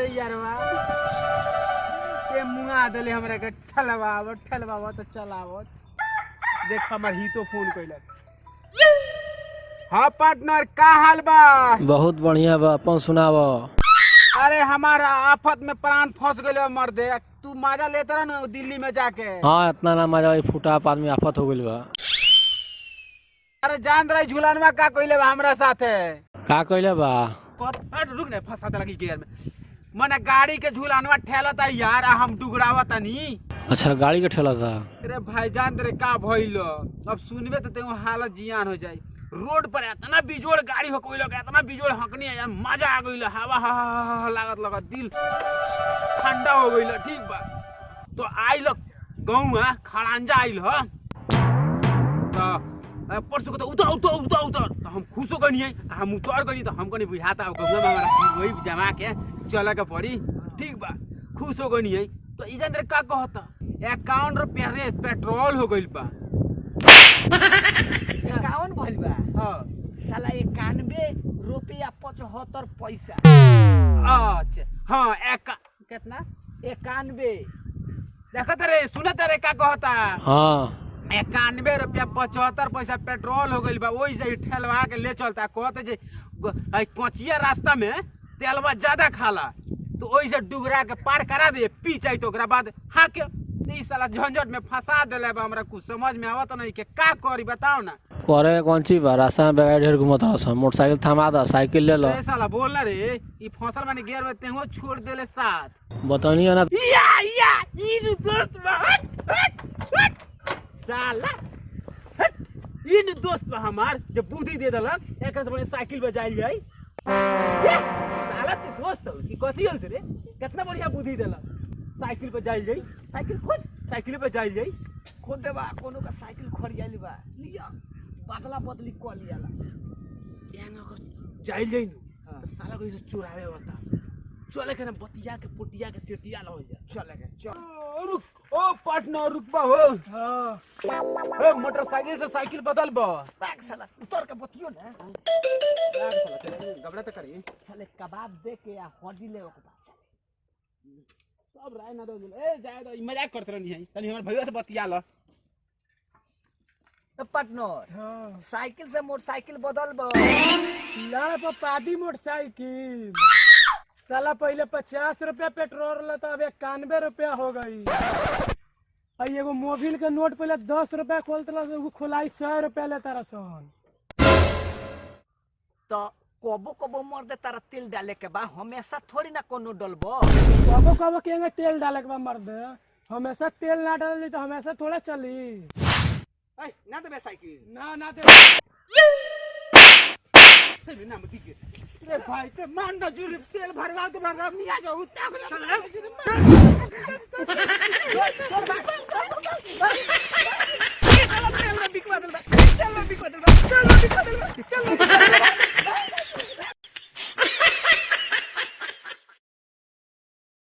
रे यारवा के मुआ दले हमरा के ठलवाव तो चलाव देख हमर ही तो फोन कइलक। हाँ पार्टनर का हाल बा? बहुत बढ़िया बा, अपन सुनाव। अरे हमारा आफत में प्राण फंस गइल मर्दे, तू मजा लेत रह न दिल्ली में जाके। हाँ इतना ना मजा, फुटा आदमी आफत हो गइल बा। अरे जान रही झूलनवा का कइले बा हमरा साथे? का कइले बा? रुक ना, फंसा लगी गियर में। मने गाड़ी के झूलनवा ठेलता यार, आ हम डुगरावा तनी। अच्छा गाड़ी के ठेला था? अरे भाई जान रे का भइल, अब सुनबे तो तेरे हालत जियान हो जाई। रोड पर इतना बिजोड़ गाड़ी हो कोई लोग, इतना बिजोड़ हकनी है यार, मजा आ गइल। हवा हा हा लागत लगत दिल ठंडा हो गइल। ठीक बा तो आइल गौवा खड़ांजा आइल ह तो परसों को तो उतर उतर उतर उतर तो हम खुश हो गनी है। हम उतर गनी तो हम कनी बुझाता गौवा में हमारा वही जमा के चले के पड़ी। ठीक बा खुश हो गनी है तो इजन रे का कहता 51 रुपया रे पेट्रोल हो गइल बा। 51 भइल बा? हां साला 91 रुपया 75 पैसा। अच्छा हाँ कितना 91 देखत रे सुनत रे का कहता। हाँ 91 रुपया 75 पैसा पेट्रोल हो गइल बा। वही से ठेलवा के ले चलता। कहते जे कोचिया रास्ता में तेलवा ज्यादा खाला तो वही से डुगरा के पार करा दे पी चाहिए तो ओकरा बाद हाँ के ई साला झंझट में फंसा देले बा। हमरा कुछ समझ में आवत नहीं के का करी बताओ ना। करे कौन चीज बा? रास्ता में बेगाड़ी ढेर घूमत रहा, मोटरसाइकिल थमा दा, साइकिल ले लो। ए साला बोल ना रे, ई फसल माने गियर में तेहो छोड़ देले साथ। बतानिए ना। या ई नु दोस्त बा हट साला हट ई नु दोस्त बा हमार जे बुद्धि दे देलक। एकर से बने साइकिल पे जाई जाई। साला ते दोस्त हो ई कथि होल रे? कितना बढ़िया बुद्धि देलक। साइकिल पे जाई जाई, साइकिल खोज, साइकिल पे जाई जाई। खोद देबा कोनो का साइकिल खरियाली बा लिया बदला बदली क लियाला। यहाँ अगर जाई जाई नु तो साला कोई से चुरावे होता। चले के ना बतिया के पुटिया के सेटिया ला हो जा। चले के चल। रुक ओ पार्टनर रुकबा हो। हां ए मोटरसाइकिल से साइकिल बदल बा। बैग साला उतर के बतियो ना। बैग साला तेरे गबड़ा त करी। साले कबाब दे के आ हड्डी ले ओके पास। सब राय ना दो। ए जाए तो मजाक करत रहनी है। तनी हमर भैया से बतिया ल। तो पार्टनर हां साइकिल से मोटरसाइकिल बदल बा। ला पादी मोटरसाइकिल साला पहले 50 रुपया पेट्रोल लेता, अब 91 रुपया हो गई। आई एगो मोबिल के नोट पहले 10 रुपया खोलता, एगो खोलाई 100 रुपया लेता रसन। तो कबो कबो मर दे तारा तेल डाले के बा, हमेशा थोड़ी ना कोनो डलबो। कबो कबो के तेल डाले के बा मर्द, हमेशा तेल ना डाली तो हमेशा थोड़ा चली। ए ना दे साइकिल ना दे से ना मत के। रे भाई ते मान ना जुर तेल भरवा दे भरवा मिया जो उता चल